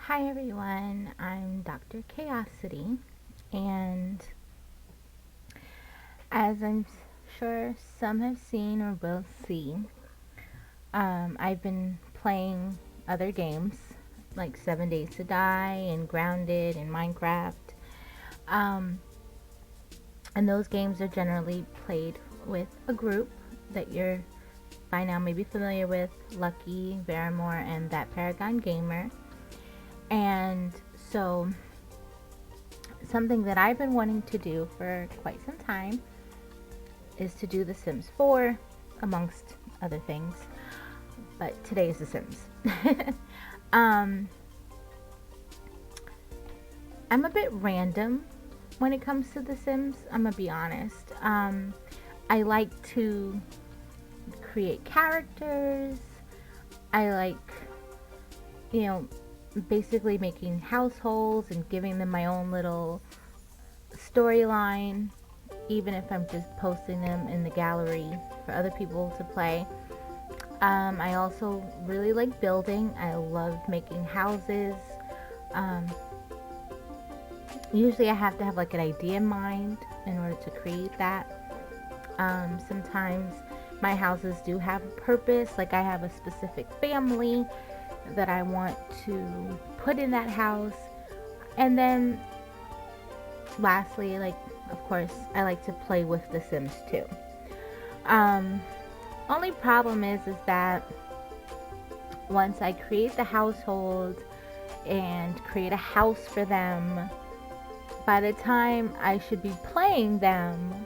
Hi everyone, I'm Dr. Chaosity, and as I'm sure some have seen or will see, I've been playing other games like 7 Days to Die and Grounded and Minecraft. Um, and those games are generally played with a group that you're by now maybe familiar with, Lucky, Varamore, and That Paragon Gamer. And so something that I've been wanting to do for quite some time is to do The Sims 4, amongst other things. But today is The Sims. um, I'm a bit random when it comes to The Sims, I'm gonna be honest. I like to create characters. I like, basically making households and giving them my own little storyline, even if I'm just posting them in the gallery for other people to play. I also really like building. I love making houses. Usually I have to have like an idea in mind in order to create that. Sometimes my houses do have a purpose, like I have a specific family that I want to put in that house. And then lastly, like, of course, I like to play with The Sims too. Only problem is that once I create the household and create a house for them, by the time I should be playing them,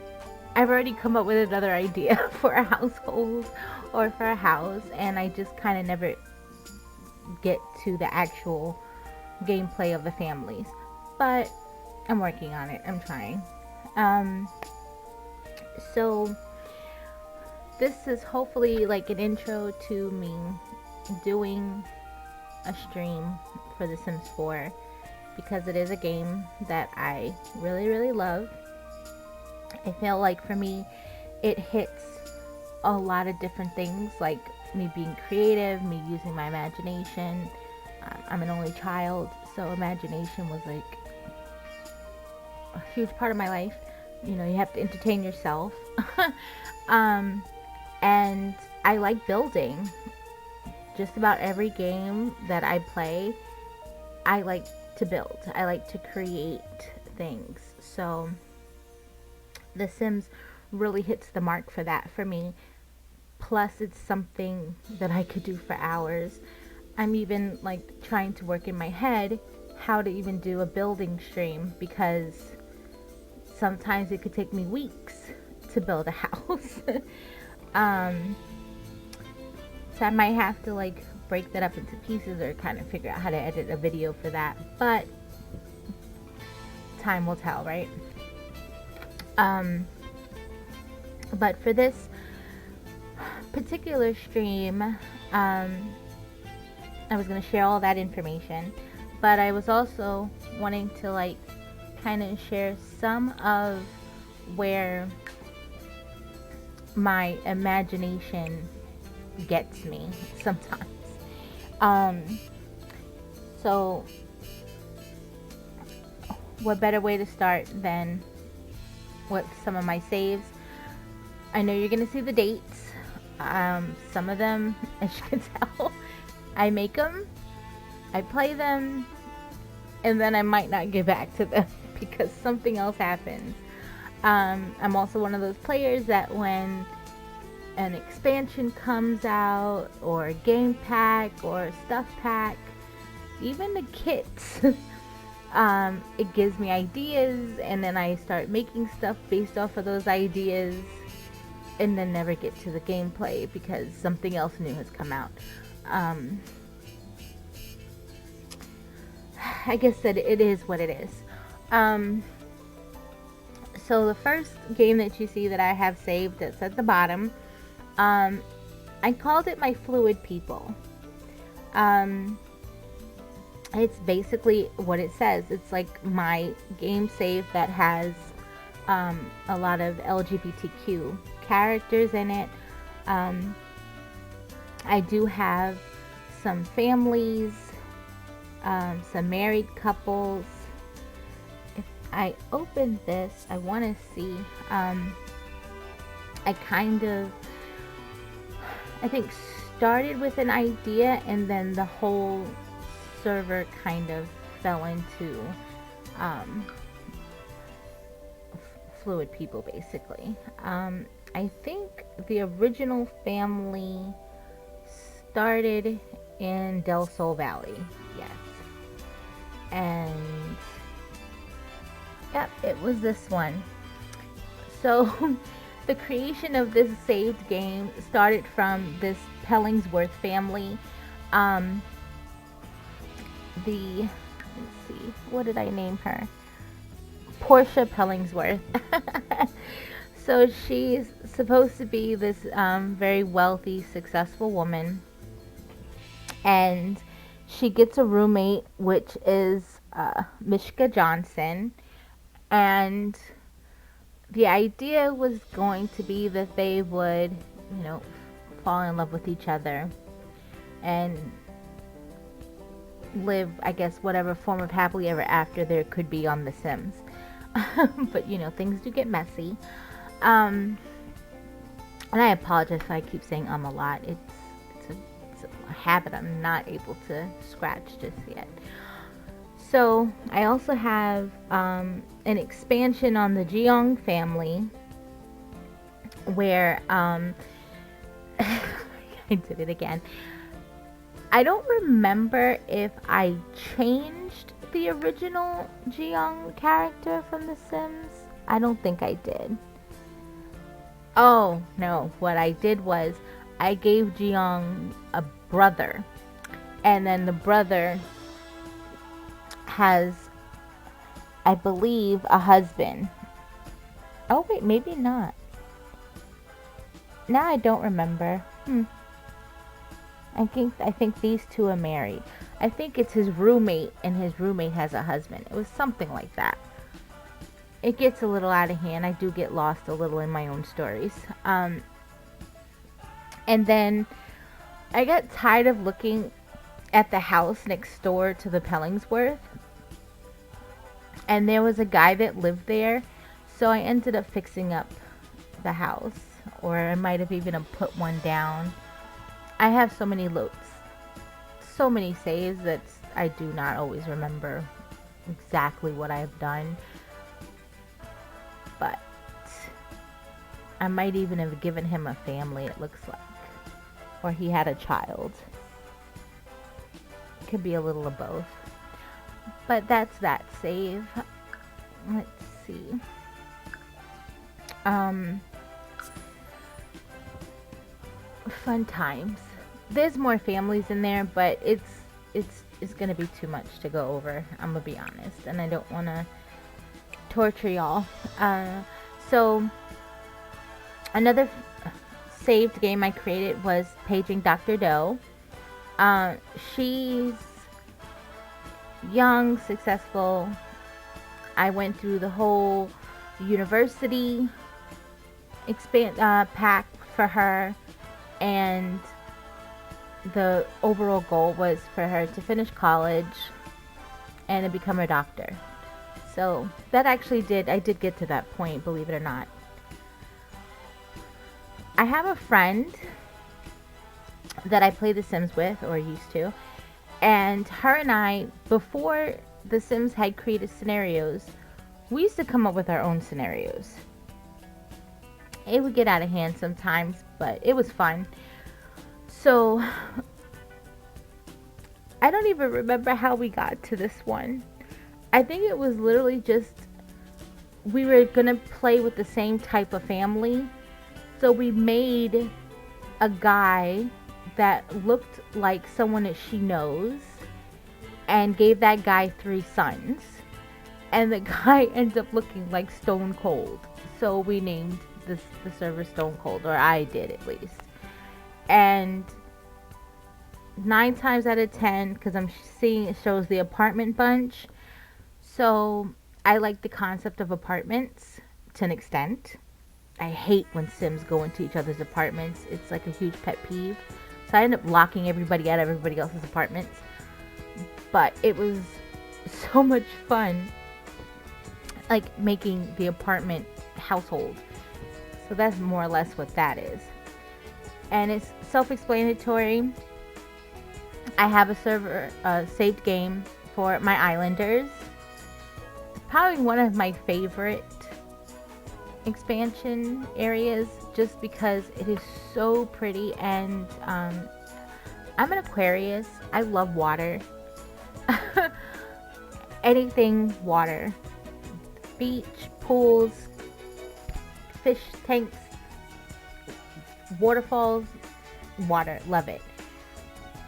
I've already come up with another idea for a household or for a house, and I just kind of never get to the actual gameplay of the families. But I'm working on it. I'm trying. So this is hopefully like an intro to me doing a stream for The Sims 4, because it is a game that I really, really love. I feel like for me, it hits a lot of different things, like me being creative, me using my imagination. I'm an only child, so imagination was like a huge part of my life. You have to entertain yourself. And I like building. Just about every game that I play, I like to build. I like to create things. So The Sims really hits the mark for that for me. Plus, it's something that I could do for hours. I'm even like trying to work in my head how to even do a building stream, because sometimes it could take me weeks to build a house. So I might have to like break that up into pieces or kind of figure out how to edit a video for that. But time will tell, right? But for this particular stream, I was going to share all that information, but I was also wanting to like kind of share some of where my imagination gets me sometimes. So what better way to start than with some of my saves? I know you're gonna see the dates. Some of them, as you can tell, I make them, I play them, and then I might not get back to them because something else happens. I'm also one of those players that when an expansion comes out, or a game pack, or a stuff pack, even the kits, it gives me ideas, and then I start making stuff based off of those ideas, and then never get to the gameplay because something else new has come out. I guess that it is what it is. So the first game that you see that I have saved that's at the bottom, I called it my Fluid People. It's basically what it says. It's like my game save that has a lot of LGBTQ characters in it. I do have some families some married couples. If I open this, I want to see. I think started with an idea, and then the whole server kind of fell into fluid people, basically. I think the original family started in Del Sol Valley, yes. And yep, it was this one. So the creation of this saved game started from this Pellingsworth family. Let's see, what did I name her? Portia Pellingsworth. So she's supposed to be this very wealthy, successful woman, and she gets a roommate, which is Mishka Johnson, and the idea was going to be that they would, fall in love with each other and live, I guess, whatever form of happily ever after there could be on The Sims. But things do get messy. And I apologize if I keep saying a lot. It's a habit I'm not able to scratch just yet. So I also have an expansion on the Jeong family where I did it again. I don't remember if I changed the original Jeong character from The Sims. I don't think I did. Oh, no. What I did was I gave Jeong a brother. And then the brother has, I believe, a husband. Oh, wait, maybe not. Now I don't remember. I think these two are married. I think it's his roommate, and his roommate has a husband. It was something like that. It gets a little out of hand. I do get lost a little in my own stories. And then I got tired of looking at the house next door to the Pellingsworth. And there was a guy that lived there. So I ended up fixing up the house. Or I might have even put one down. I have so many loads. So many saves that I do not always remember exactly what I've done. But I might even have given him a family, it looks like. Or he had a child. It could be a little of both. But that's that save. Let's see. Fun times. There's more families in there, but it's gonna be too much to go over. I'm gonna be honest, and I don't want to torture y'all. So another saved game I created was Paging Dr. Doe. She's young, successful. I went through the whole university pack for her, and the overall goal was for her to finish college and to become a doctor. So that actually I did get to that point, believe it or not. I have a friend that I play The Sims with, or used to, and her and I, before The Sims had created scenarios, we used to come up with our own scenarios. It would get out of hand sometimes, but it was fun. So I don't even remember how we got to this one. I think it was literally just we were gonna play with the same type of family. So we made a guy that looked like someone that she knows and gave that guy 3 sons. And the guy ends up looking like Stone Cold. So we named the server Stone Cold, or I did at least. And 9 times out of 10, because I'm seeing it shows the apartment bunch. So I like the concept of apartments to an extent. I hate when Sims go into each other's apartments. It's like a huge pet peeve. So I end up locking everybody out of everybody else's apartments. but it was so much fun, like making the apartment household. So that's more or less what that is. And it's self-explanatory. I have a server saved game for my islanders. Probably one of my favorite expansion areas, just because it is so pretty. And I'm an Aquarius. I love water. Anything water. Beach, pools, fish tanks, waterfalls, water. Love it.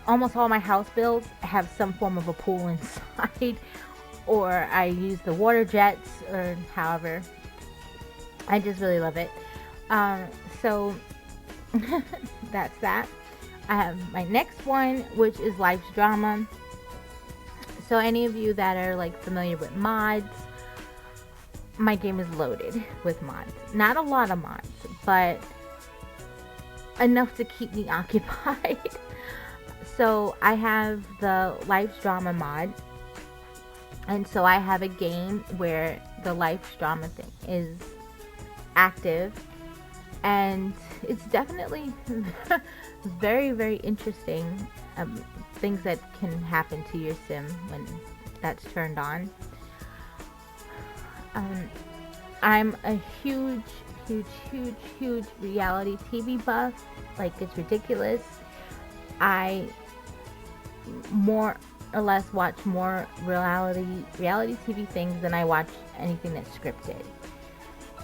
Almost all my house builds have some form of a pool inside, or I use the water jets, or however. I just really love it. So that's that. I have my next one, which is Life's Drama. So any of you that are like familiar with mods, my game is loaded with mods. Not a lot of mods, but enough to keep me occupied. So I have the Life's Drama mod. And so I have a game where the Life's Drama thing is active. And it's definitely very, very interesting. Things that can happen to your sim when that's turned on. I'm a huge reality TV buff. Like, it's ridiculous. I more or less watch more reality TV things than I watch anything that's scripted.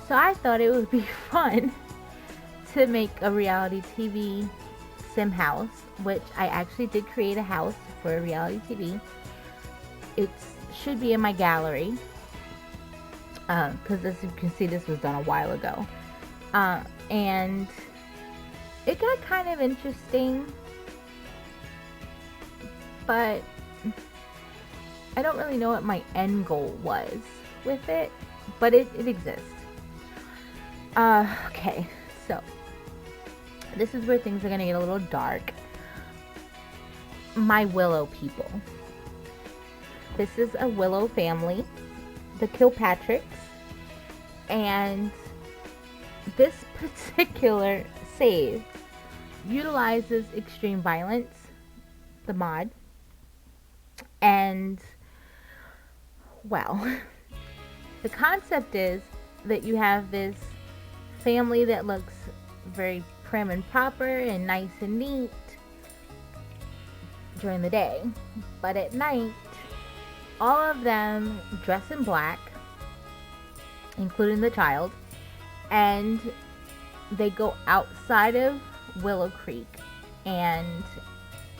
So I thought it would be fun to make a reality TV sim house, which I actually did create a house for a reality TV. It should be in my gallery, because as you can see, this was done a while ago, and it got kind of interesting, but I don't really know what my end goal was with it, but it exists. Okay, so this is where things are going to get a little dark. My Willow people. This is a Willow family, the Kilpatricks, and this particular save utilizes extreme violence, the mod, and, well, the concept is that you have this family that looks very prim and proper and nice and neat during the day, but at night all of them dress in black, including the child, and they go outside of Willow Creek and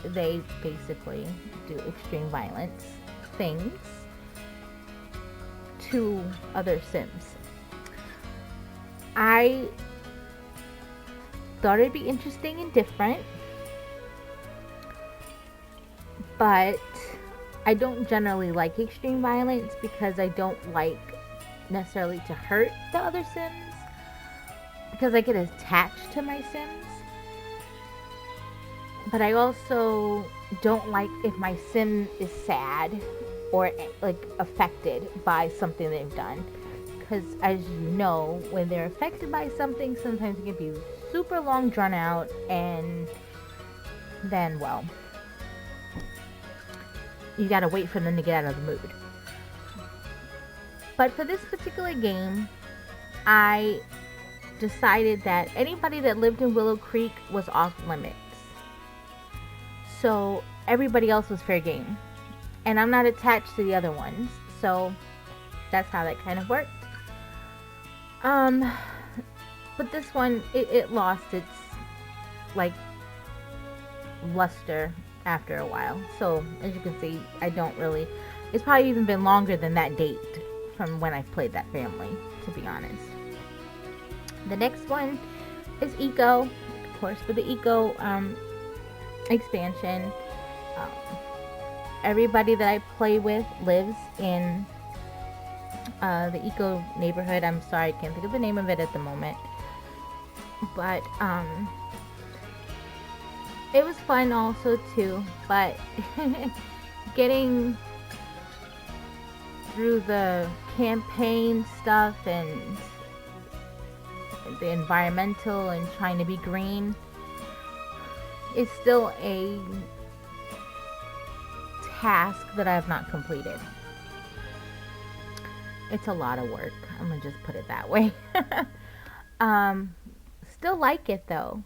they basically do extreme violence things to other Sims. I thought it'd be interesting and different, but I don't generally like extreme violence because I don't like necessarily to hurt the other Sims, because I get attached to my Sims. But I also don't like if my Sim is sad or like affected by something they've done, because as you know, when they're affected by something, sometimes it can be super long, drawn out, and then, well, you gotta wait for them to get out of the mood. But for this particular game, I decided that anybody that lived in Willow Creek was off limits. So everybody else was fair game. And I'm not attached to the other ones. So that's how that kind of worked. But this one, it lost its, like, luster after a while. So as you can see, I don't really, it's probably even been longer than that date from when I played that family, to be honest. The next one is Eco, of course, for the Eco expansion. Everybody that I play with lives in the Eco neighborhood. I'm sorry, I can't think of the name of it at the moment. But it was fun also too, but getting through the campaign stuff and the environmental and trying to be green is still a task that I have not completed. It's a lot of work. I'm gonna just put it that way. Still like it though,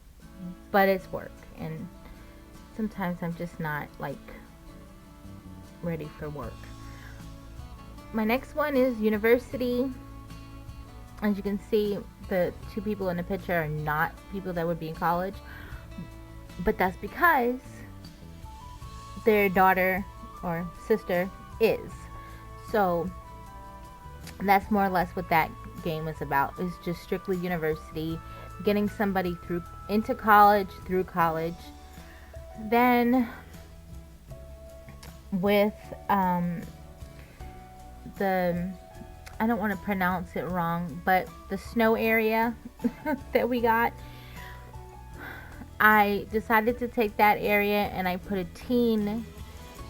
but it's work, and sometimes I'm just not like ready for work. My next one is university. As you can see, the two people in the picture are not people that would be in college, but that's because their daughter or sister is. So that's more or less what that game is about. It's just strictly university, getting somebody through into college, through college. Then with the, I don't want to pronounce it wrong, but the snow area that we got, I decided to take that area and I put a teen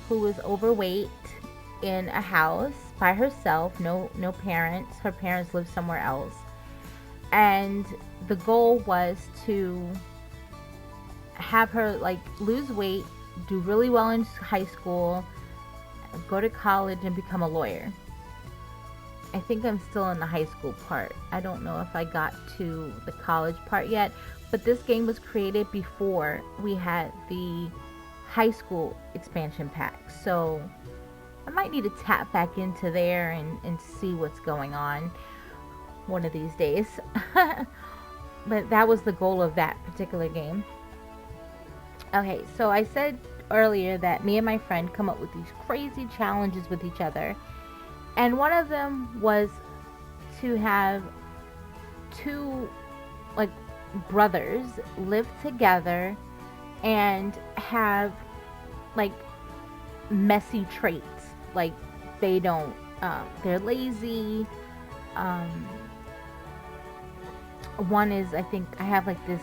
who was overweight in a house by herself, no parents. Her parents lived somewhere else. And the goal was to have her like lose weight, do really well in high school, go to college and become a lawyer. I think I'm still in the high school part. I don't know if I got to the college part yet, but this game was created before we had the high school expansion pack. So I might need to tap back into there and see what's going on one of these days. But that was the goal of that particular game. Okay, so I said earlier that me and my friend come up with these crazy challenges with each other. And one of them was to have two like brothers live together and have like messy traits. Like they don't, they're lazy. One is, I think I have like this,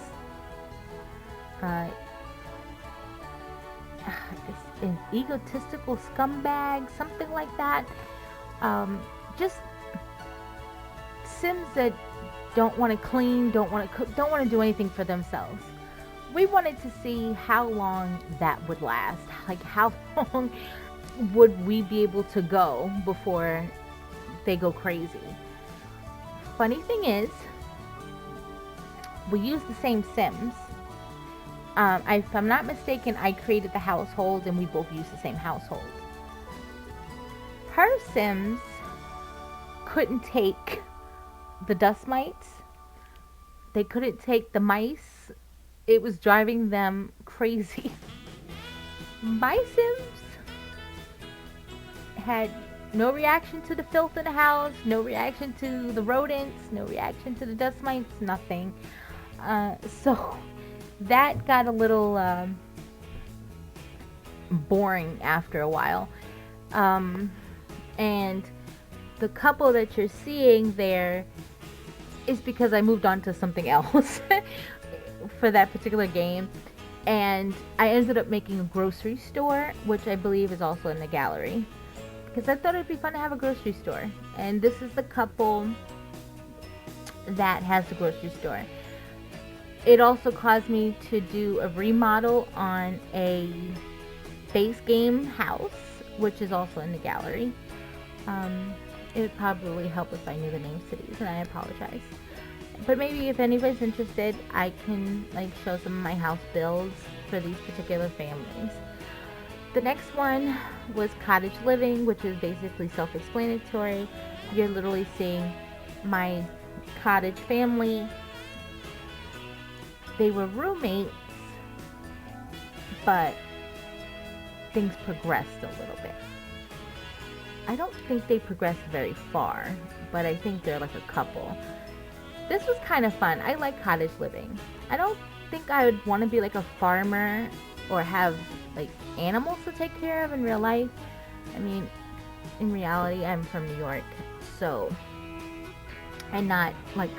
it's an egotistical scumbag, something like that. Just Sims that don't want to clean, don't want to cook, don't want to do anything for themselves. We wanted to see how long that would last. Like how long would we be able to go before they go crazy? Funny thing is, we use the same Sims. If I'm not mistaken, I created the household and we both use the same household. Her Sims couldn't take the dust mites. They couldn't take the mice. It was driving them crazy. My Sims had no reaction to the filth in the house, no reaction to the rodents, no reaction to the dust mites, nothing. So that got a little boring after a while. And the couple that you're seeing there is because I moved on to something else for that particular game. And I ended up making a grocery store, which I believe is also in the gallery, because I thought it'd be fun to have a grocery store. And this is the couple that has the grocery store. It also caused me to do a remodel on a base game house, which is also in the gallery. It would probably help if I knew the name cities, and I apologize. But maybe if anybody's interested, I can like show some of my house builds for these particular families. The next one was cottage living, which is basically self-explanatory. You're literally seeing my cottage family. They were roommates, but things progressed a little bit. I don't think they progressed very far, but I think they're like a couple. This was kind of fun. I like cottage living. I don't think I would want to be like a farmer or have like animals to take care of in real life. I mean, in reality, I'm from New York, so I'm not like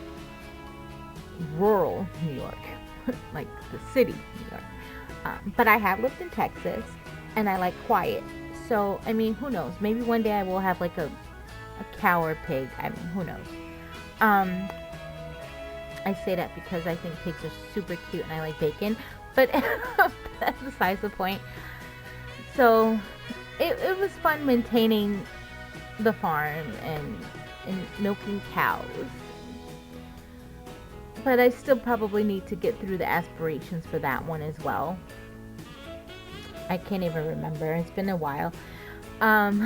rural New York, like the city New York. But I have lived in Texas, and I like quiet. So, I mean, who knows? Maybe one day I will have like a cow or pig. I mean, who knows? I say that because I think pigs are super cute and I like bacon, but that's besides the point. So, it was fun maintaining the farm and milking cows. But I still probably need to get through the aspirations for that one as well. I can't even remember. It's been a while. I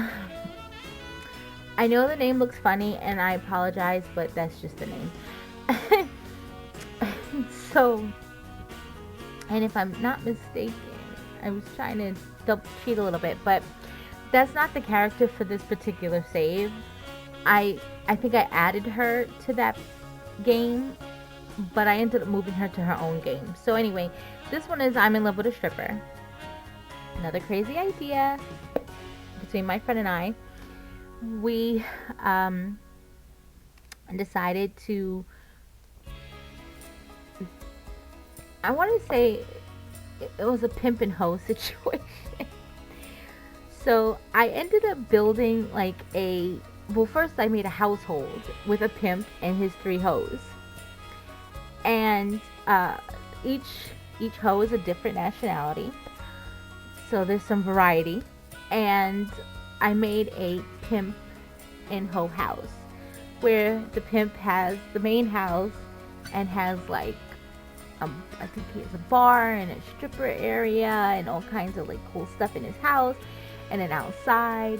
know the name looks funny and I apologize, but that's just the name. So, and if I'm not mistaken, I was trying to double cheat a little bit, but that's not the character for this particular save. I think I added her to that game, but I ended up moving her to her own game. So anyway, this one is I'm in love with a stripper. Another crazy idea between my friend and I. We decided to, I want to say it was a pimp and hoe situation. So I ended up building like first I made a household with a pimp and his 3 hoes. And each hoe is a different nationality. So there's some variety. And I made a pimp and hoe house where the pimp has the main house and has like I think he has a bar and a stripper area and all kinds of like cool stuff in his house. And then outside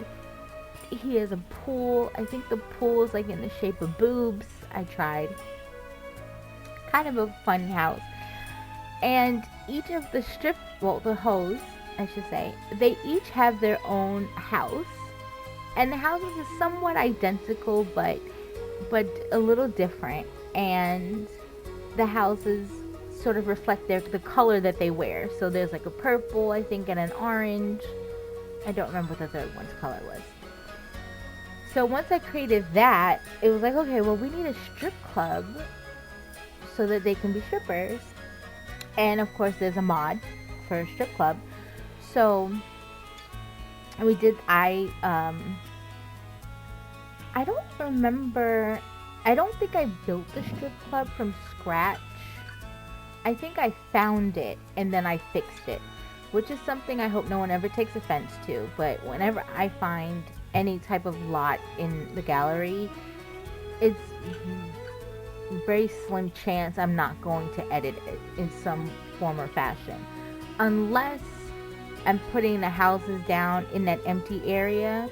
he has a pool. I think the pool is like in the shape of boobs. I tried. Kind of a fun house. And each of the the hoes, I should say, they each have their own house. And the houses are somewhat identical, but a little different. And the houses sort of reflect the color that they wear. So there's like a purple, I think, and an orange. I don't remember what the third one's color was. So once I created that, it was like, okay, well, we need a strip club so that they can be strippers. And of course, there's a mod for a strip club. So we did, I don't remember, I don't think I built the strip club from scratch. I think I found it and then I fixed it, which is something I hope no one ever takes offense to. But whenever I find any type of lot in the gallery, it's very slim chance I'm not going to edit it in some form or fashion, unless I'm putting the houses down in that empty area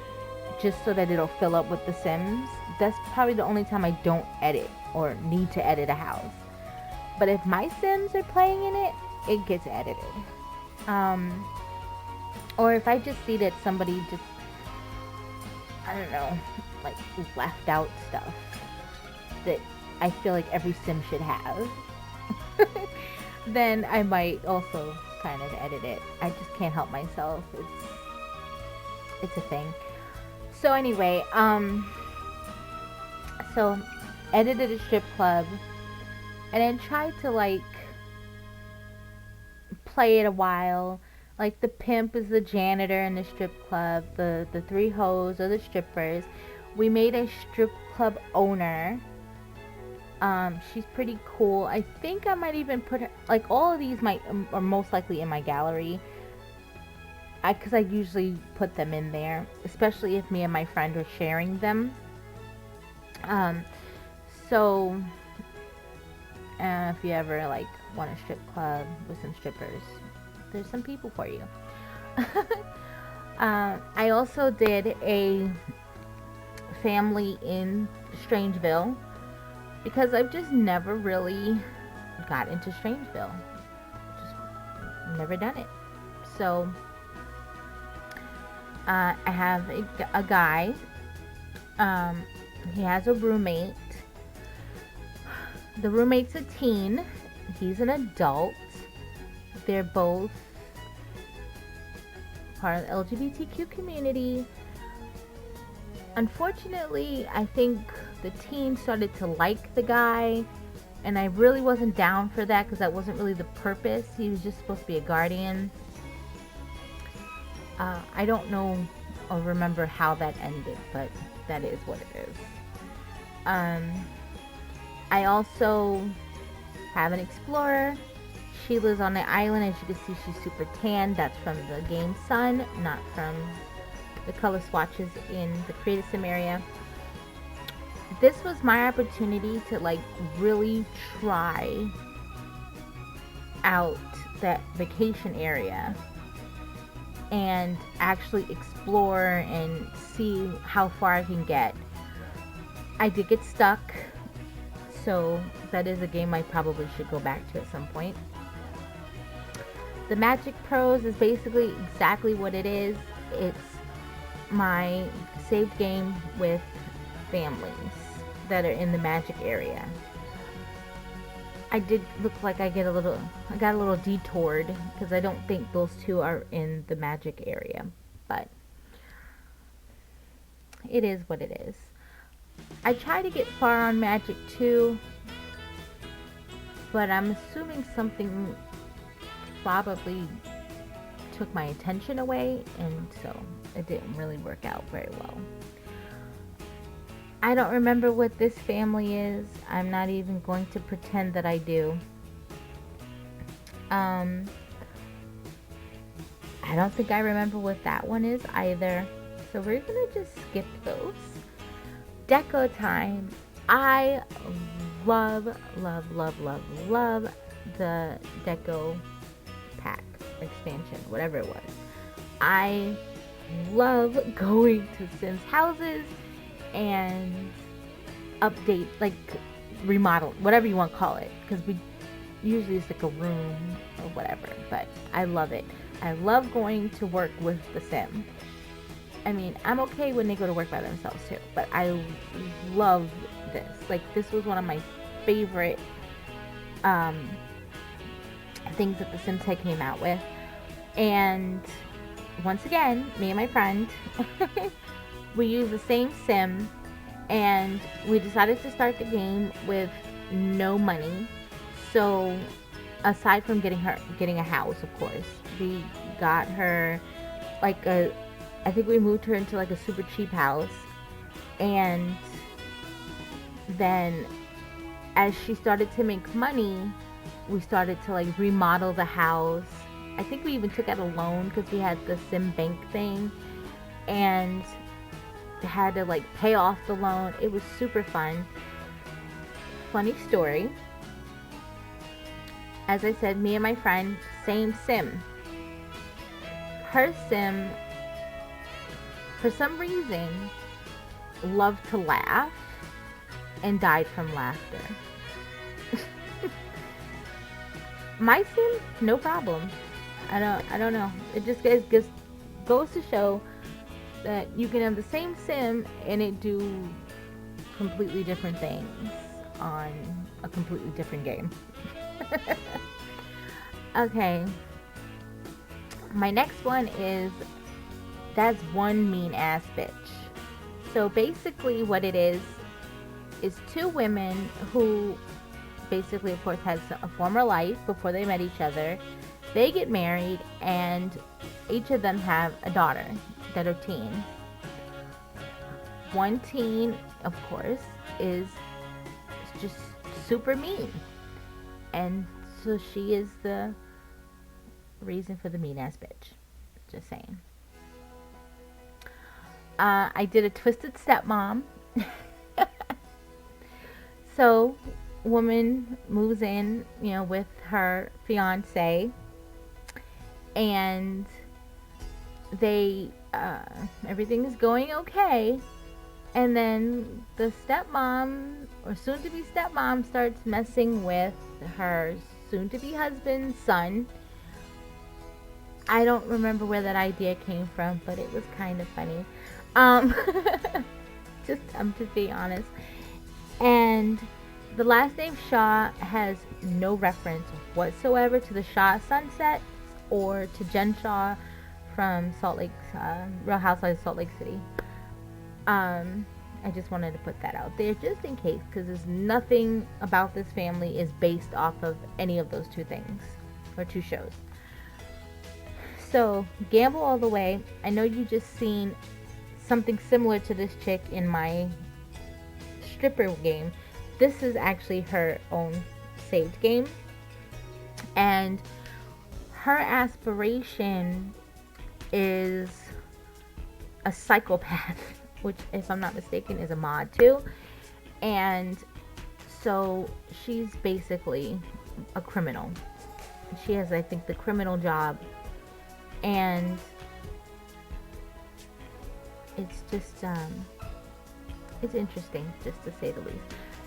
just so that it'll fill up with the Sims. That's probably the only time I don't edit or need to edit a house. But if my Sims are playing in it, it gets edited. Or if I just see that somebody just, I don't know, like left out stuff that I feel like every Sim should have, then I might also kind of edit it. I just can't help myself. It's a thing. So anyway, so edited a strip club and then tried to like play it a while. Like the pimp is the janitor in the strip club, the 3 hoes are the strippers. We made a strip club owner. She's pretty cool. I think I might even put her, like all of these are most likely in my gallery. Because I usually put them in there, especially if me and my friend are sharing them. So if you ever like want a strip club with some strippers, there's some people for you. I also did a family in Strangeville because I've just never really got into Strangeville. Just never done it. So I have a guy. He has a roommate. The roommate's a teen. He's an adult. They're both part of the LGBTQ community. Unfortunately, I think the teen started to like the guy, and I really wasn't down for that because that wasn't really the purpose. He was just supposed to be a guardian. I don't know or remember how that ended, but that is what it is. Um, I also have an explorer. She lives on the island. As you can see, she's super tan. That's from the game Sun, not from the color swatches in the Create a Sim area. This was my opportunity to like really try out that vacation area and actually explore and see how far I can get. I did get stuck, so that is a game I probably should go back to at some point. The Magic Pros is basically exactly what it is. It's my saved game with families that are in the Magic area. I did look like I got a little detoured because I don't think those two are in the Magic area, but it is what it is. I try to get far on Magic too, but I'm assuming something probably took my attention away, and so it didn't really work out very well. I don't remember what this family is. I'm not even going to pretend that I do. I don't think I remember what that one is either. So we're gonna just skip those. Deco time. I love the Deco pack expansion, whatever it was. I love going to Sims houses and update, like remodel, whatever you want to call it, because we usually it's like a room or whatever, but I love it. I love going to work with the Sim. I mean, I'm okay when they go to work by themselves too, but I love this. Like, this was one of my favorite things that the Sims had came out with. And once again, me and my friend, we used the same Sim, and we decided to start the game with no money. So aside from getting a house, of course, we got her like I think we moved her into like a super cheap house, and then as she started to make money, we started to like remodel the house. I think we even took out a loan because we had the Sim bank thing, and had to like pay off the loan. It was super fun. Funny story. As I said, me and my friend, same Sim. Her Sim, for some reason, loved to laugh and died from laughter. My Sim, no problem. I don't know. It just goes to show that you can have the same Sim and it do completely different things on a completely different game. Okay. My next one is That's One Mean Ass Bitch. So basically what it is two women who basically, of course, has a former life before they met each other. They get married, and each of them have a daughter that are teens. One teen, of course, is just super mean, and so she is the reason for the mean ass bitch. Just saying. I did a twisted stepmom. So, woman moves in, with her fiance, and they everything is going okay, and then the stepmom, or soon-to-be stepmom, starts messing with her soon-to-be husband's son. I don't remember where that idea came from, but it was kind of funny. I'm just being honest. And the last name Shaw has no reference whatsoever to the Shaw Sunset or to Jen Shaw from Salt Lake, Real Housewives of Salt Lake City. I just wanted to put that out there just in case, because there's nothing about this family is based off of any of those two things or two shows. So, Gamble All the Way. I know you just seen something similar to this chick in my stripper game. This is actually her own saved game. And her aspiration is a psychopath, which, if I'm not mistaken, is a mod too. And so she's basically a criminal. She has, I think, the criminal job. And it's just, it's interesting, just to say the least.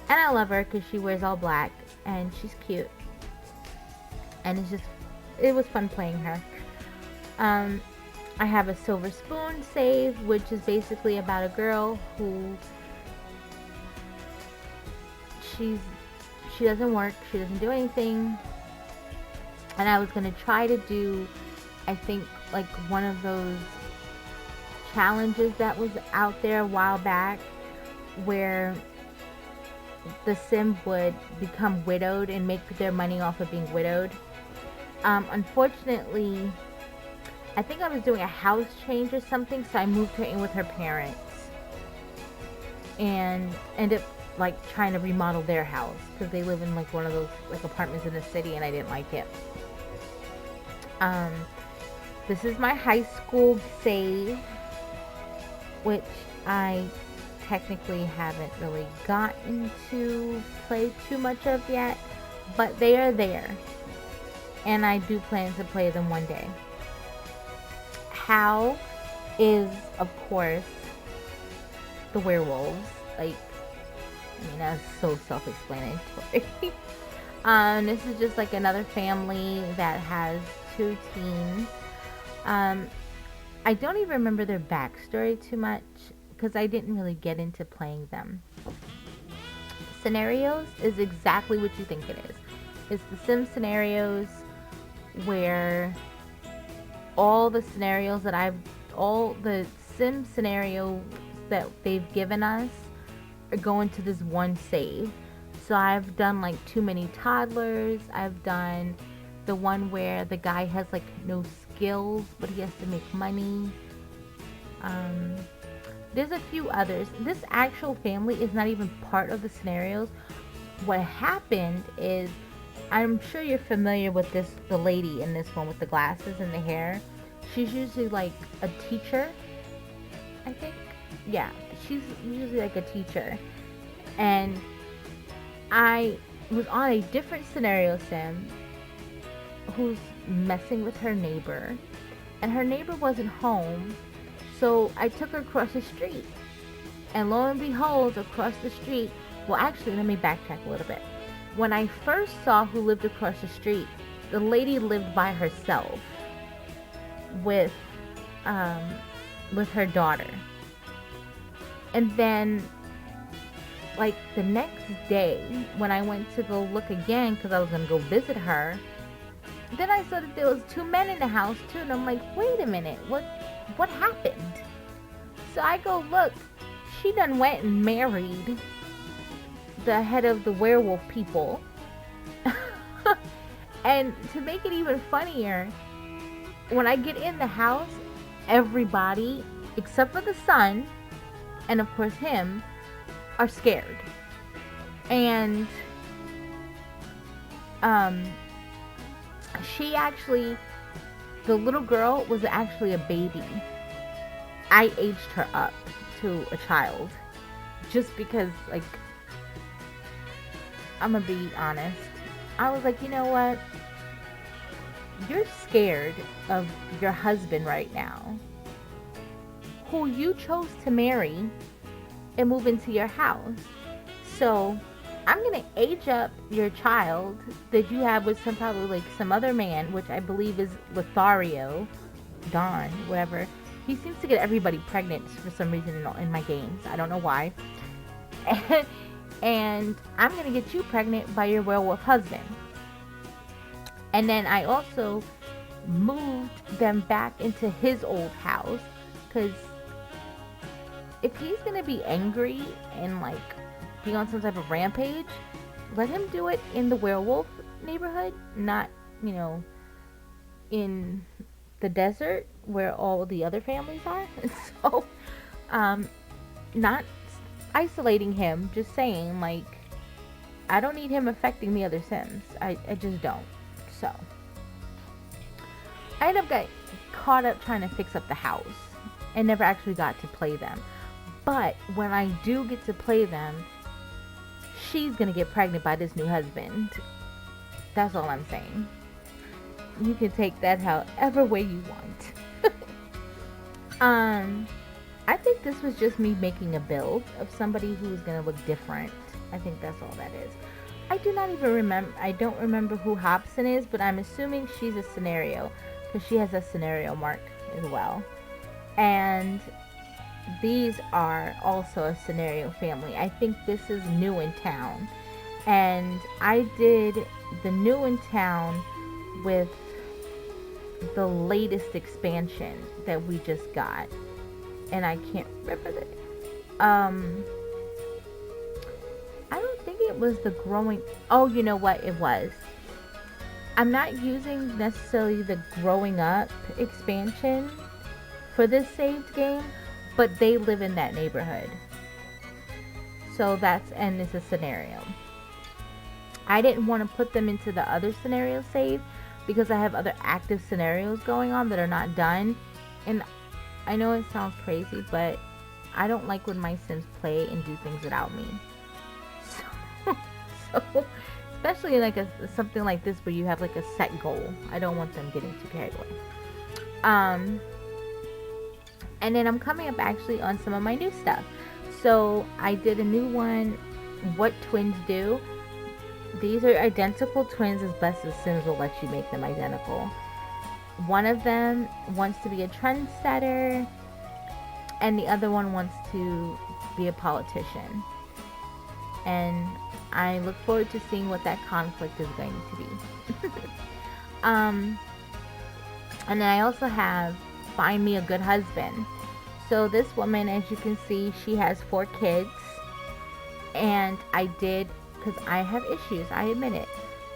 And I love her because she wears all black and she's cute. And it was fun playing her. I have a Silver Spoon save, which is basically about a girl who she doesn't work, she doesn't do anything. And I was gonna try to do, I think, like one of those challenges that was out there a while back where the sim would become widowed and make their money off of being widowed. Unfortunately, I think I was doing a house change or something, so I moved her in with her parents and ended up like trying to remodel their house because they live in like one of those like apartments in the city, and I didn't like it. This is my high school save, which I technically haven't really gotten to play too much of yet, but they are there, and I do plan to play them one day. How is, of course, the werewolves. Like, I mean, that's so self-explanatory. This is just like another family that has 2 teens. I don't even remember their backstory too much because I didn't really get into playing them. Scenarios is exactly what you think it is. It's the sim scenarios where all the sim scenarios that they've given us are going to this one save. So I've done like Too Many Toddlers. I've done the one where the guy has like no skills, but he has to make money. There's a few others. This actual family is not even part of the scenarios. What happened is, I'm sure you're familiar with the lady in this one with the glasses and the hair. She's usually like a teacher, I think. Yeah, she's usually like a teacher. And I was on a different scenario sim who's messing with her neighbor, and her neighbor wasn't home, so I took her across the street, and lo and behold, across the street, well, actually, let me backtrack a little bit. When I first saw who lived across the street, the lady lived by herself with her daughter. And then, like, the next day, when I went to go look again, because I was going to go visit her, then I saw that there was 2 men in the house, too, and I'm like, wait a minute, what happened? So I go look, she done went and married the head of the werewolf people. And to make it even funnier, when I get in the house, everybody, except for the son, and of course him, are scared. And the little girl was actually a baby. I aged her up to a child just because, like, I'm gonna be honest. I was like, you know what? You're scared of your husband right now, who you chose to marry and move into your house. So I'm gonna age up your child that you have with probably some other man, which I believe is Lothario, Don, whatever. He seems to get everybody pregnant for some reason in my games. I don't know why. And I'm gonna get you pregnant by your werewolf husband. And then I also moved them back into his old house, because if he's gonna be angry and like be on some type of rampage, let him do it in the werewolf neighborhood, not, in the desert where all the other families are. So, um, not isolating him, just saying, like, I don't need him affecting the other Sims. I just don't. So, I ended up getting caught up trying to fix up the house and never actually got to play them. But when I do get to play them, she's gonna get pregnant by this new husband. That's all I'm saying. You can take that however way you want. I think this was just me making a build of somebody who's gonna look different. I think that's all that is. I do not even remember. I don't remember who Hobson is, but I'm assuming she's a scenario because she has a scenario mark as well. And these are also a scenario family. I think this is new in town, and I did the new in town with the latest expansion that we just got, and I can't remember the I don't think it was the growing. Oh, you know what it was. I'm not using necessarily the growing up expansion for this saved game, but they live in that neighborhood. So and it's a scenario. I didn't want to put them into the other scenario save because I have other active scenarios going on that are not done. And I know it sounds crazy, but I don't like when my Sims play and do things without me. So especially like something like this where you have like a set goal. I don't want them getting too carried away. And then I'm coming up actually on some of my new stuff. So I did a new one, What Twins Do. These are identical twins as best as Sims will let you make them identical. One of them wants to be a trendsetter, and the other one wants to be a politician. And I look forward to seeing what that conflict is going to be. And then I also have Find Me a Good Husband. So this woman, as you can see, she has 4 kids. And I did, because I have issues, I admit it.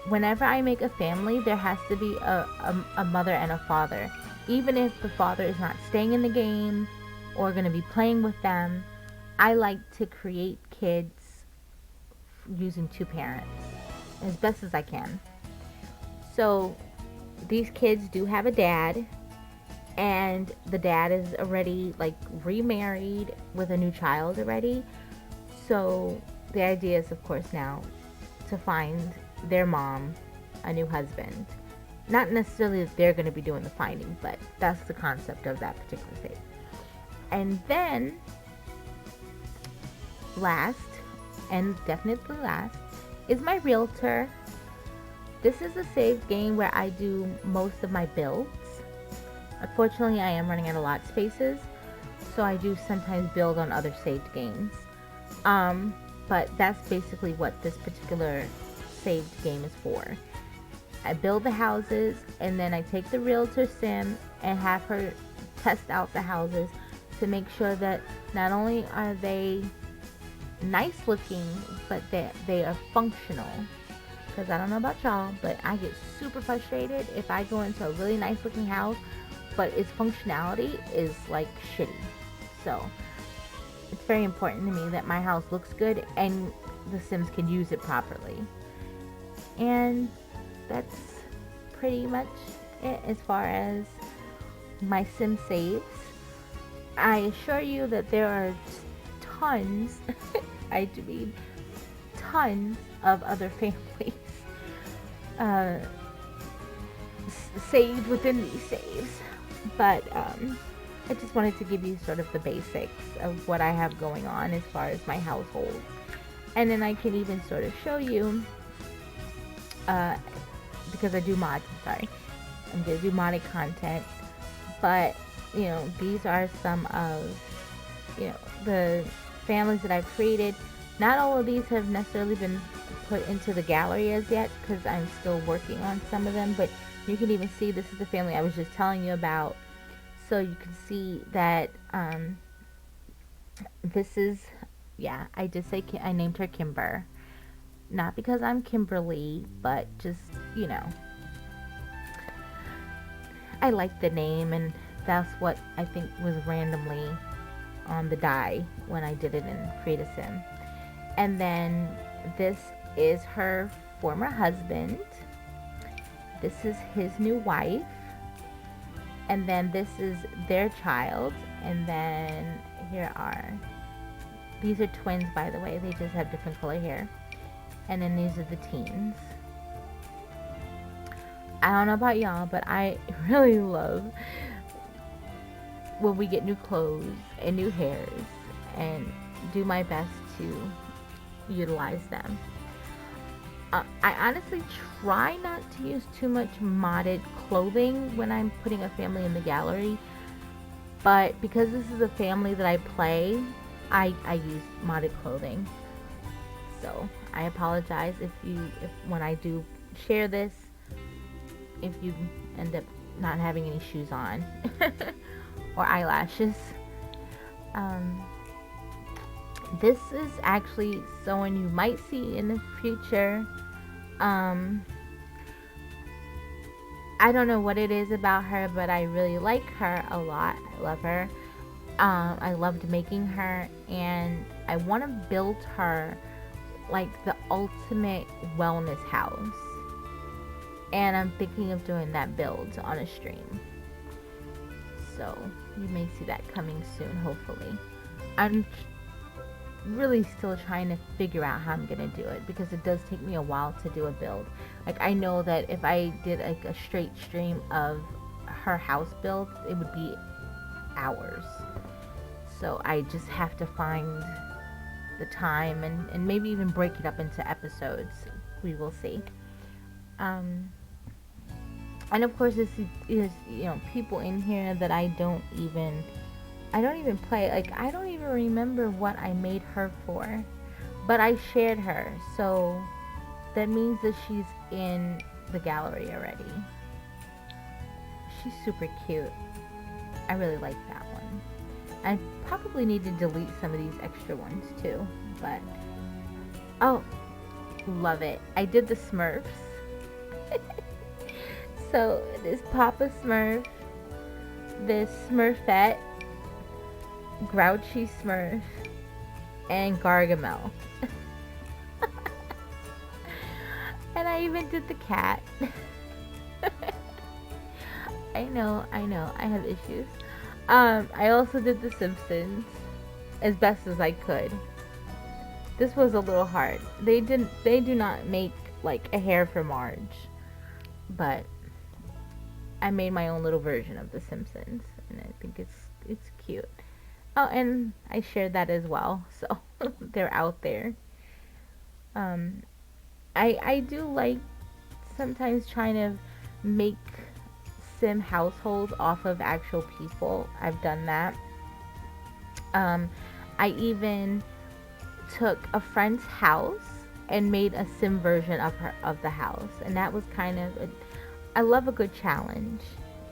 Whenever I make a family, there has to be a mother and a father. Even if the father is not staying in the game or going to be playing with them, I like to create kids using 2 parents as best as I can. So these kids do have a dad, and the dad is already like remarried with a new child already. So the idea is, of course, now to find their mom a new husband. Not necessarily that they're going to be doing the finding, but that's the concept of that particular save. And then last, and definitely last, is my realtor. This is a save game where I do most of my builds. Unfortunately, I am running out of lot spaces, so I do sometimes build on other saved games. But that's basically what this particular saved game is for. I build the houses, and then I take the realtor sim and have her test out the houses to make sure that not only are they nice looking, but they are functional. Because I don't know about y'all, but I get super frustrated if I go into a really nice looking house, but its functionality is like shitty. So it's very important to me that my house looks good and the Sims can use it properly. And that's pretty much it as far as my Sim saves. I assure you that there are tons, I do mean tons of other families saved within these saves. But I just wanted to give you sort of the basics of what I have going on as far as my household. And then I can even sort of show you, because I do mods, I'm going to do modded content. But, you know, these are some of, you know, the families that I've created. Not all of these have necessarily been put into the gallery as yet, because I'm still working on some of them. But you can even see this is the family I was just telling you about. So you can see that this is, yeah, I just say I named her Kimber. Not because I'm Kimberly, but just, you know. I like the name, and that's what I think was randomly on the die when I did it in Create a Sim. And then this is her former husband. This is his new wife. And then this is their child. And then these are twins, by the way. They just have different color hair. And then these are the teens. I don't know about y'all, but I really love when we get new clothes and new hairs, and do my best to utilize them. I honestly try not to use too much modded clothing when I'm putting a family in the gallery, but because this is a family that I play, I use modded clothing. So I apologize if when I do share this, if you end up not having any shoes on or eyelashes. This is actually someone you might see in the future. I don't know what it is about her, but I really like her a lot. I love her. I loved making her, and I want to build her like the ultimate wellness house. And I'm thinking of doing that build on a stream. So you may see that coming soon, hopefully. I'm really still trying to figure out how I'm gonna do it, because it does take me a while to do a build. Like, I know that if I did like a straight stream of her house build, it would be hours. So I just have to find the time and maybe even break it up into episodes. We will see. And of course, this is people in here that I don't even play. Like, I don't even remember what I made her for, but I shared her, so that means that she's in the gallery already. She's super cute. I really like that one. I probably need to delete some of these extra ones too, but oh, love it. I did the Smurfs. So this Papa Smurf, this Smurfette, Grouchy Smurf, and Gargamel. And I even did the cat. I know, I have issues. I also did the Simpsons as best as I could. This was a little hard. They do not make like a hair for Marge, but I made my own little version of the Simpsons, and I think it's cute. Oh, and I shared that as well, so they're out there. I do like sometimes trying to make sim households off of actual people. I've done that. I even took a friend's house and made a sim version of the house, and that was kind of I love a good challenge,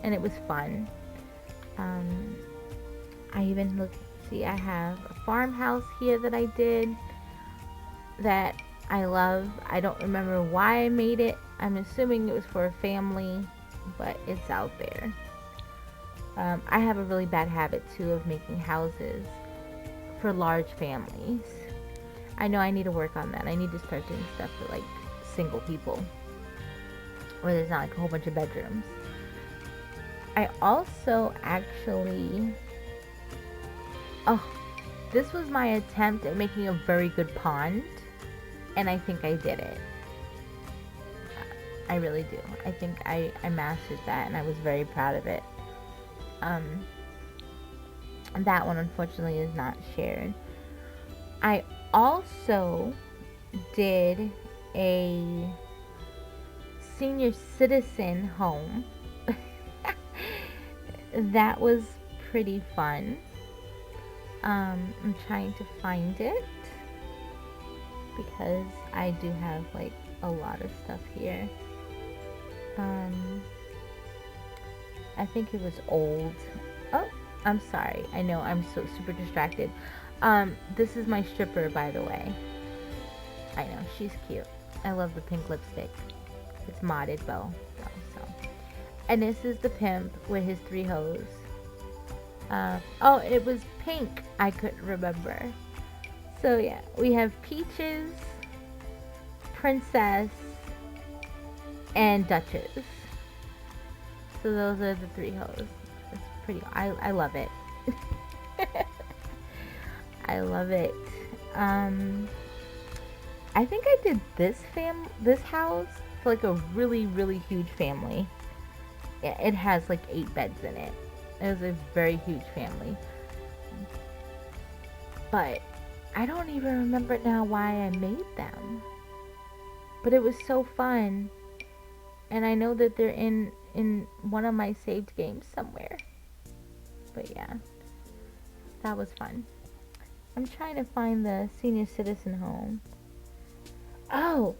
and it was fun. I even I have a farmhouse here that I did that I love. I don't remember why I made it. I'm assuming it was for a family, but it's out there. I have a really bad habit too of making houses for large families. I know I need to work on that. I need to start doing stuff for like single people, where there's not like a whole bunch of bedrooms. I also actually, this was my attempt at making a very good pond, and I think I did it. I really do. I think I mastered that, and I was very proud of it. That one unfortunately is not shared. I also did a senior citizen home. That was pretty fun. I'm trying to find it because I do have like a lot of stuff here. I think it was old. Oh, I'm sorry. I know I'm so super distracted. This is my stripper, by the way. I know, she's cute. I love the pink lipstick. It's modded though. So. And this is the pimp with his 3 hoes. Oh, it was pink. I couldn't remember. So yeah, we have Peaches, Princess, and Duchess. So those are the 3 hoes. It's pretty. I love it. I love it. I think I did this house for like a really, really huge family. It has like 8 beds in it. It was a very huge family. But I don't even remember now why I made them. But it was so fun. And I know that they're in one of my saved games somewhere. But yeah, that was fun. I'm trying to find the senior citizen home. Oh,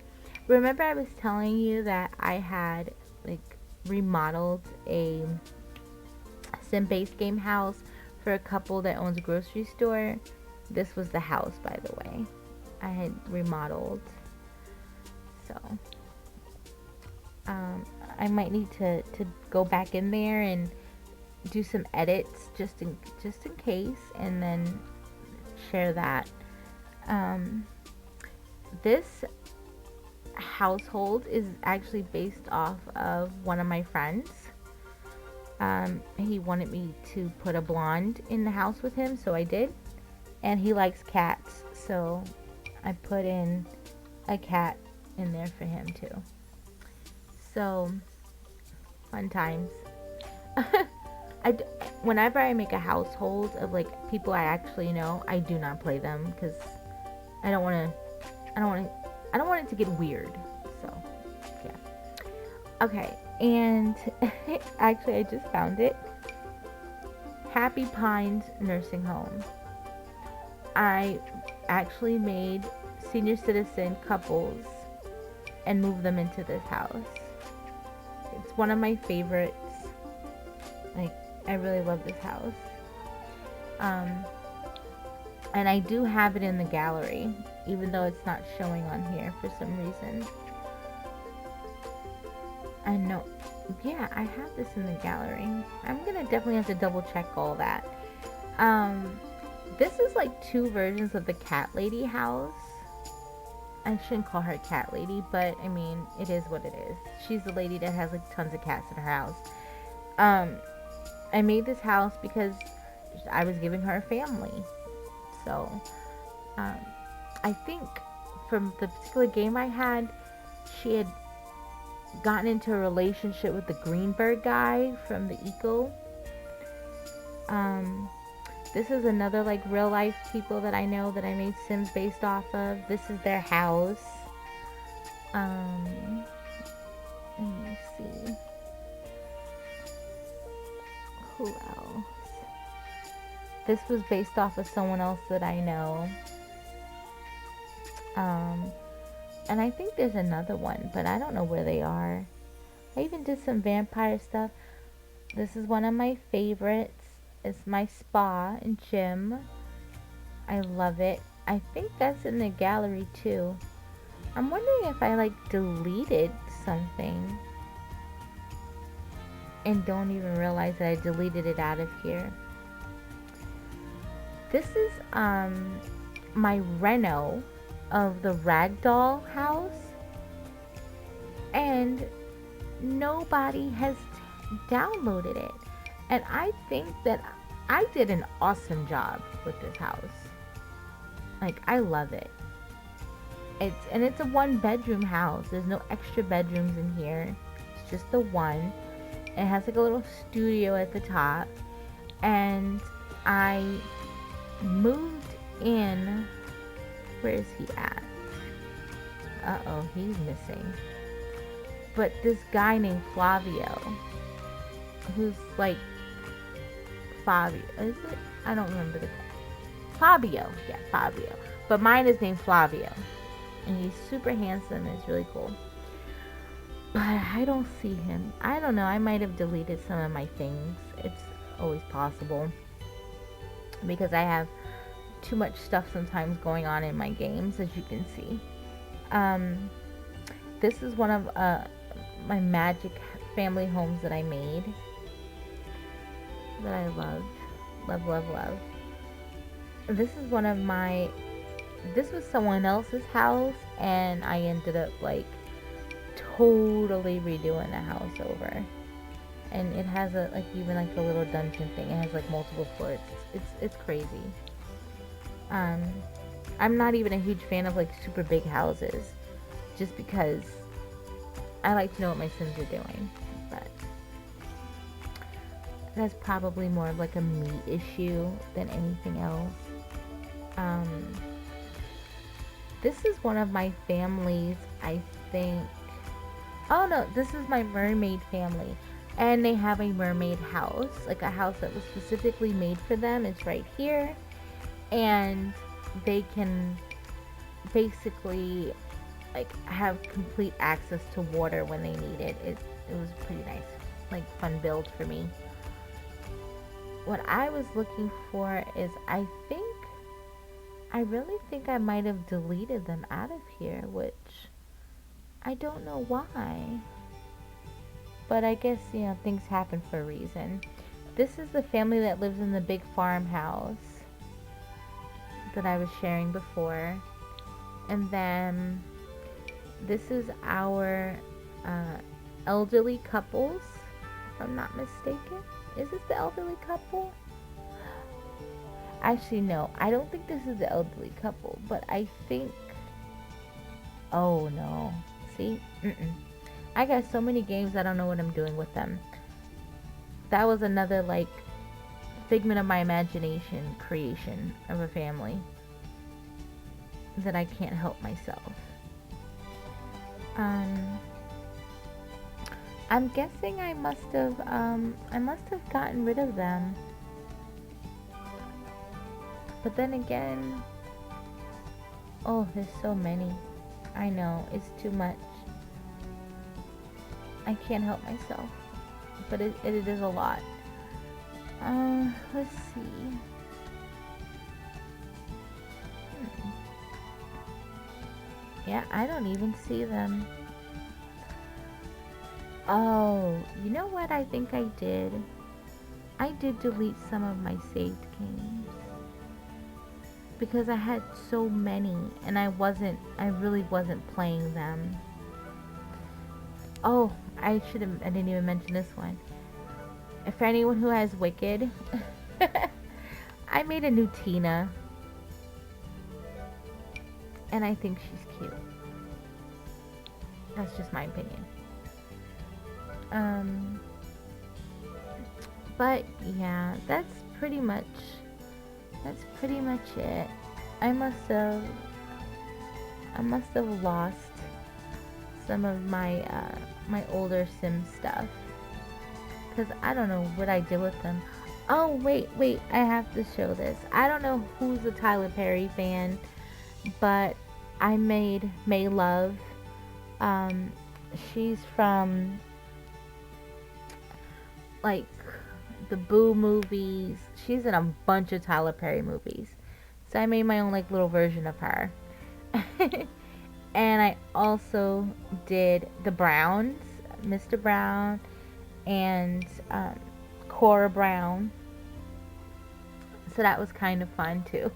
remember I was telling you that I had like remodeled a sim-based game house for a couple that owns a grocery store? This was the house, by the way. I had remodeled. So I might need to go back in there and do some edits just in case, and then share that. This household is actually based off of one of my friends. He wanted me to put a blonde in the house with him, so I did. And he likes cats, so I put in a cat in there for him too. So, fun times. Whenever I make a household of like people I actually know, I do not play them because I don't want it to get weird. So, yeah. Okay, and actually I just found it. Happy Pines Nursing Home. I actually made senior citizen couples and moved them into this house. It's one of my favorites. Like, I really love this house. And I do have it in the gallery, even though it's not showing on here for some reason. I know. Yeah, I have this in the gallery. I'm gonna definitely have to double check all that. This is like 2 versions of the cat lady house. I shouldn't call her cat lady, but I mean, it is what it is. She's the lady that has like tons of cats in her house. I made this house because I was giving her a family. So, I think from the particular game I had, she had gotten into a relationship with the Greenberg guy from the Eco. This is another like real life people that I know that I made Sims based off of. This is their house. Let me see. Who else? This was based off of someone else that I know. And I think there's another one, but I don't know where they are. I even did some vampire stuff. This is one of my favorites. It's my spa and gym. I love it. I think that's in the gallery too. I'm wondering if I like deleted something and don't even realize that I deleted it out of here. This is my reno of the ragdoll house, and nobody has downloaded it. And I think that I did an awesome job with this house. Like, I love it. It's a 1-bedroom house. There's no extra bedrooms in here. It's just the one. It has like a little studio at the top. And I moved in. Where is he at? Uh-oh, he's missing. But this guy named Flavio, who's like Fabio, is it? I don't remember the Fabio. Yeah, Fabio. But mine is named Flavio. And he's super handsome and it's really cool. But I don't see him. I don't know. I might have deleted some of my things. It's always possible. Because I have too much stuff sometimes going on in my games, as you can see. This is one of my magic family homes that I made that I love. Love, love, love. This is one of my, this was someone else's house, and I ended up like totally redoing the house over. And it has a like even like a little dungeon thing. It has like multiple floors. It's crazy. Um, I'm not even a huge fan of like super big houses, just because I like to know what my Sims are doing. But that's probably more of like a me issue than anything else. Um, this is one of my families, I think. Oh no, this is my mermaid family. And they have a mermaid house, like a house that was specifically made for them. It's right here. And they can basically like have complete access to water when they need it. It was pretty nice, like fun build for me. What I was looking for is I really think I might have deleted them out of here, which I don't know why. But I guess, things happen for a reason. This is the family that lives in the big farmhouse that I was sharing before. And then this is our elderly couples, if I'm not mistaken. Is this the elderly couple? Actually, no. I don't think this is the elderly couple, but I think... Oh, no. See? Mm-mm. I got so many games, I don't know what I'm doing with them. That was another, like, figment of my imagination creation of a family that I can't help myself. I'm guessing I must have gotten rid of them. But then again, oh, there's so many. I know, it's too much. I can't help myself. But it is a lot. Let's see. Yeah, I don't even see them. Oh, you know what I think I did? I did delete some of my saved games. Because I had so many and I really wasn't playing them. Oh, I didn't even mention this one. For anyone who has Wicked, I made a new Tina. And I think she's cute. That's just my opinion. But yeah, that's pretty much it. I must have lost some of my my older Sim stuff, because I don't know what I did with them. Oh wait, I have to show this. I don't know who's a Tyler Perry fan, but I made May Love. She's from like the Boo movies. She's in a bunch of Tyler Perry movies. So I made my own like little version of her. And I also did the Browns, Mr. Brown, and Cora Brown. So that was kind of fun too.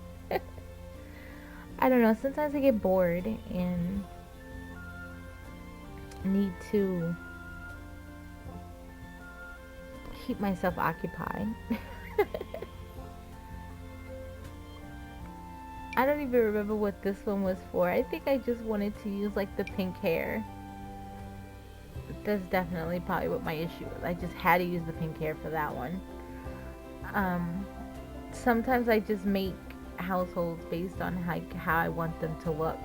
I don't know, sometimes I get bored and need to keep myself occupied. I don't even remember what this one was for. I think I just wanted to use like the pink hair. That's definitely probably what my issue was. I just had to use the pink hair for that one. Sometimes I just make households based on how I want them to look.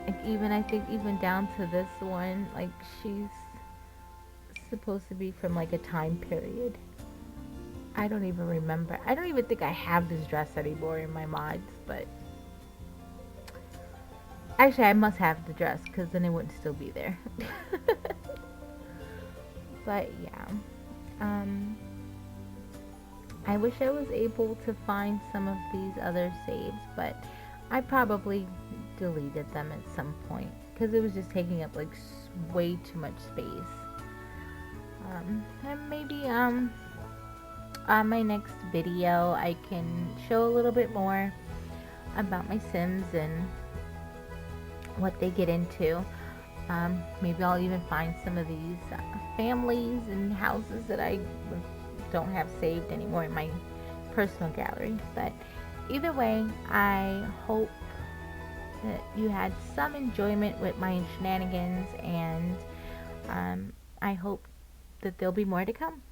Like I think even down to this one, like she's supposed to be from like a time period. I don't even remember. I don't even think I have this dress anymore in my mods, but actually I must have the dress because then it wouldn't still be there. But yeah, I wish I was able to find some of these other saves, but I probably deleted them at some point because it was just taking up like way too much space. And maybe on my next video I can show a little bit more about my Sims and what they get into. Maybe I'll even find some of these families and houses that I don't have saved anymore in my personal gallery. But either way, I hope that you had some enjoyment with my shenanigans, and I hope that there'll be more to come.